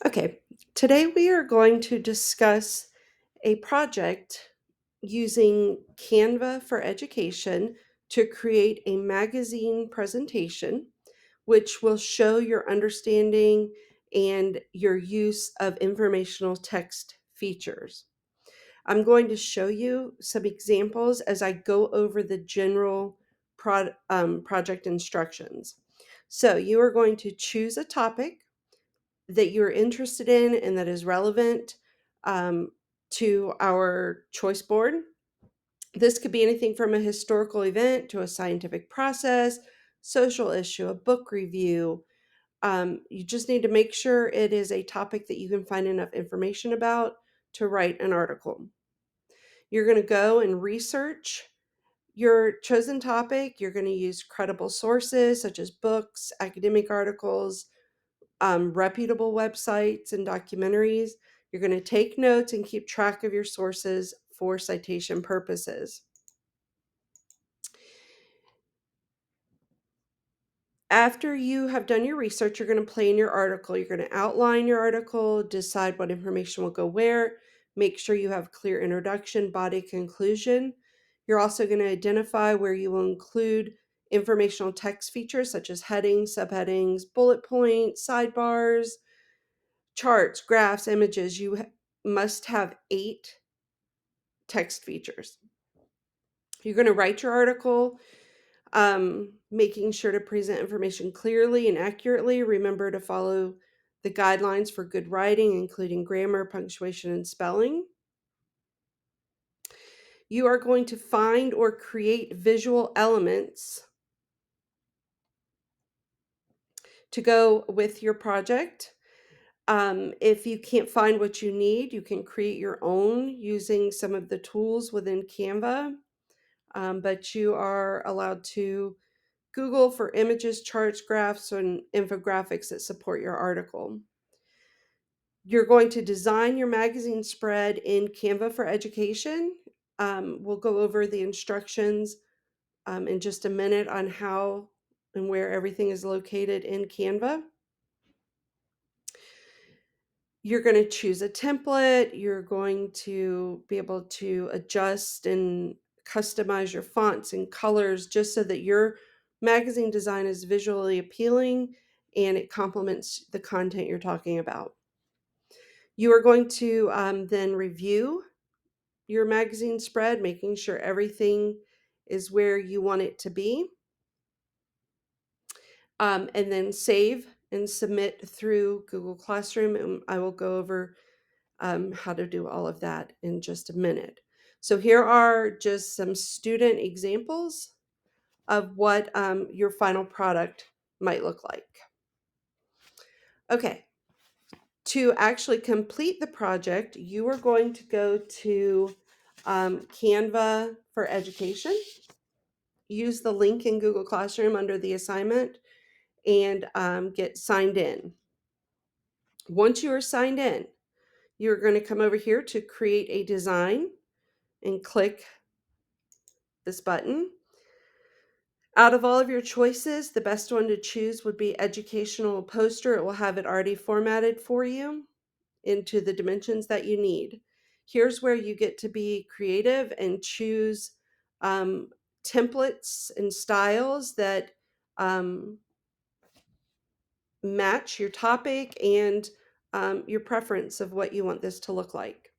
Okay, today we are going to discuss a project using Canva for Education to create a magazine presentation, which will show your understanding and your use of informational text features. I'm going to show you some examples as I go over the general project instructions. So you are going to choose a topic that you're interested in and that is relevant um, to our choice board. This could be anything from a historical event to a scientific process, social issue, a book review. You just need to make sure it is a topic that you can find enough information about to write an article. You're going to go and research your chosen topic. You're going to use credible sources such as books, academic articles, reputable websites and documentaries. You're going to take notes and keep track of your sources for citation purposes. After you have done your research, you're going to plan your article. You're going to outline your article, decide what information will go where, make sure you have clear introduction, body, conclusion. You're also going to identify where you will include informational text features such as headings, subheadings, bullet points, sidebars, charts, graphs, images. You must have 8 text features. You're going to write your article, making sure to present information clearly and accurately. Remember to follow the guidelines for good writing, including grammar, punctuation, and spelling. You are going to find or create visual elements to go with your project. If you can't find what you need, you can create your own using some of the tools within Canva. But you are allowed to Google for images, charts, graphs, and infographics that support your article. You're going to design your magazine spread in Canva for Education. We'll go over the instructions in just a minute on how and where everything is located in Canva. You're going to choose a template. You're going to be able to adjust and customize your fonts and colors just so that your magazine design is visually appealing and it complements the content you're talking about. You are going to then review your magazine spread, making sure everything is where you want it to be, and then save and submit through Google Classroom. And I will go over how to do all of that in just a minute. So here are just some student examples of what your final product might look like. Okay, to actually complete the project, you are going to go to Canva for Education, use the link in Google Classroom under the assignment, and get signed in. Once you are signed in, you're going to come over here to create a design and click this button. Out of all of your choices, the best one to choose would be educational poster. It will have it already formatted for you into the dimensions that you need. Here's where you get to be creative and choose um, templates and styles that um, match your topic and your preference of what you want this to look like.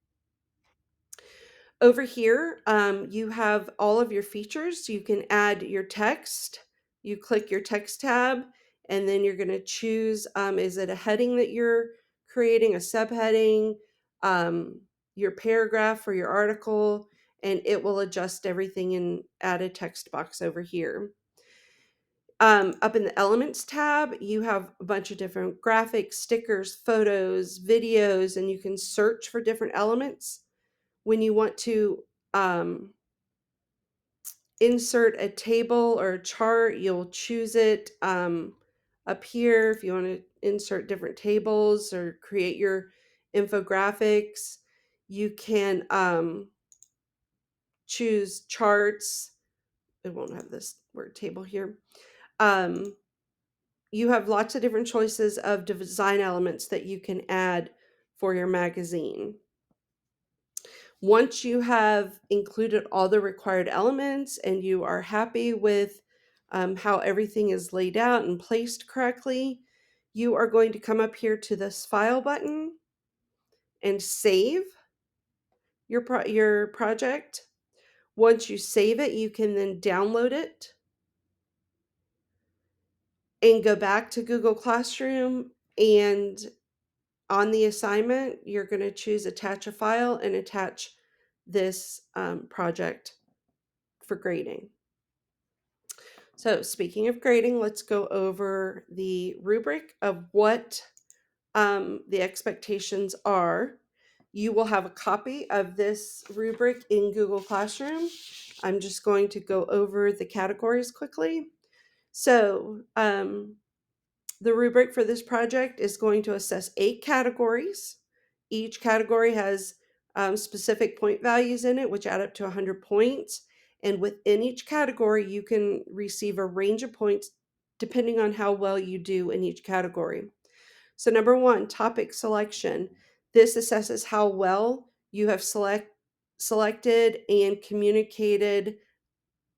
Over here, you have all of your features. You can add your text. You click your text tab, and then you're going to choose, is it a heading that you're creating, a subheading, um, your paragraph for your article, and it will adjust everything and add a text box over here. Up in the Elements tab, you have a bunch of different graphics, stickers, photos, videos, and you can search for different elements. When you want to um, insert a table or a chart, you'll choose it up here if you want to insert different tables or create your infographics. You can choose charts. It won't have this word table here. Um, you have lots of different choices of design elements that you can add for your magazine. Once you have included all the required elements and you are happy with how everything is laid out and placed correctly, you are going to come up here to this file button and save your project. Once you save it, you can then download it and go back to Google Classroom, and on the assignment, you're going to choose attach a file and attach this project for grading. So speaking of grading, let's go over the rubric of what the expectations are. You will have a copy of this rubric in Google Classroom. I'm just going to go over the categories quickly. So the rubric for this project is going to assess 8 categories. Each category has specific point values in it, which add up to 100 points. And within each category, you can receive a range of points depending on how well you do in each category. So number 1, topic selection. This assesses how well you have selected and communicated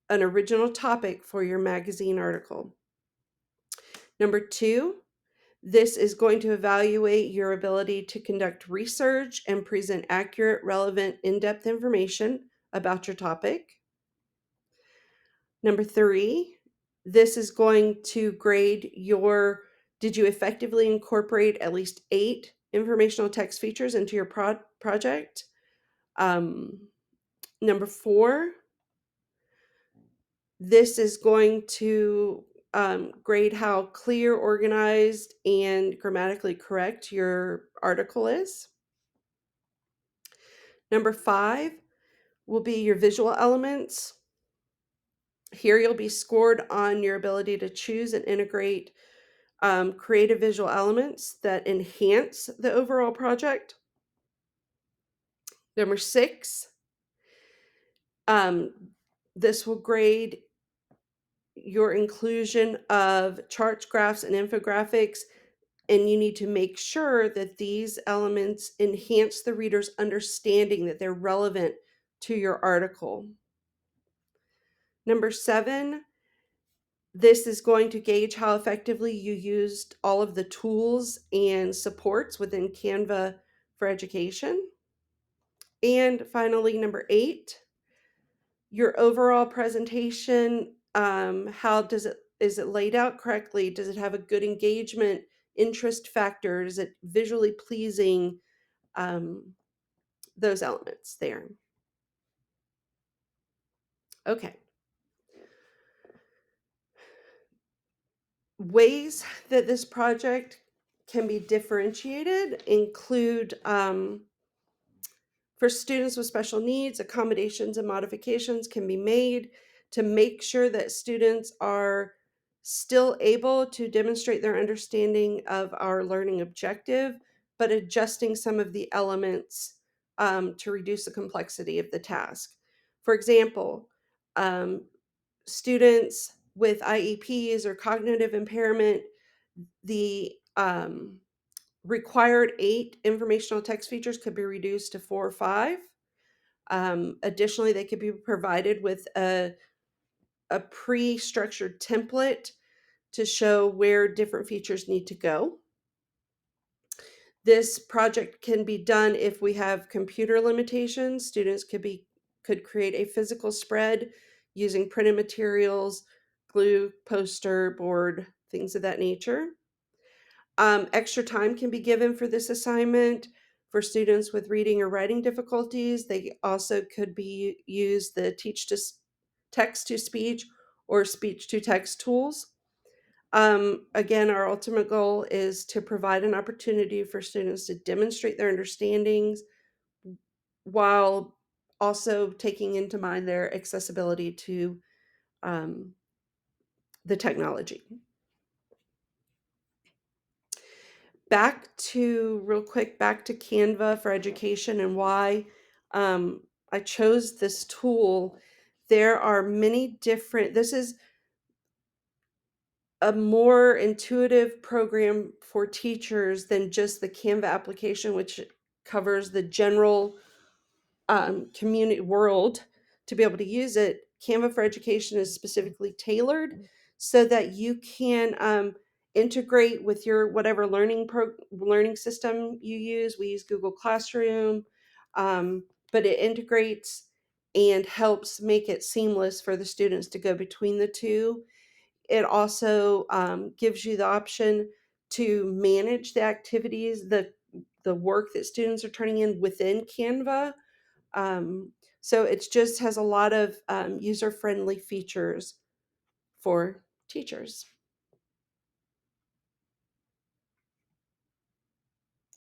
an original topic for your magazine article. Number 2, this is going to evaluate your ability to conduct research and present accurate, relevant, in-depth information about your topic. Number 3, this is going to grade did you effectively incorporate at least 8 informational text features into your project? Number 4, this is going to grade how clear, organized, and grammatically correct your article is. Number 5 will be your visual elements. Here you'll be scored on your ability to choose and integrate creative visual elements that enhance the overall project. Number 6, this will grade your inclusion of charts, graphs, and infographics, and you need to make sure that these elements enhance the reader's understanding, that they're relevant to your article. Number 7, this is going to gauge how effectively you used all of the tools and supports within Canva for Education. And finally, number 8, your overall presentation, is it laid out correctly? Does it have a good engagement, interest factor? Is it visually pleasing? Those elements there. Okay. Ways that this project can be differentiated include for students with special needs, accommodations and modifications can be made to make sure that students are still able to demonstrate their understanding of our learning objective, but adjusting some of the elements to reduce the complexity of the task. For example, students with IEPs or cognitive impairment, the required 8 informational text features could be reduced to 4 or 5. Additionally, they could be provided with a pre-structured template to show where different features need to go. This project can be done if we have computer limitations. Students could create a physical spread using printed materials, glue, poster, board, things of that nature. Extra time can be given for this assignment for students with reading or writing difficulties. They also could be use the text to speech or speech to text tools. Again, our ultimate goal is to provide an opportunity for students to demonstrate their understandings while also taking into mind their accessibility to the technology. Back to Canva for Education and why I chose this tool. There are many different, a more intuitive program for teachers than just the Canva application, which covers the general community world to be able to use it. Canva for Education is specifically tailored so that you can integrate with your whatever learning system you use. We use Google Classroom, but it integrates and helps make it seamless for the students to go between the two. It also gives you the option to manage the activities, the work that students are turning in within Canva. um, so it just has a lot of user-friendly features for teachers.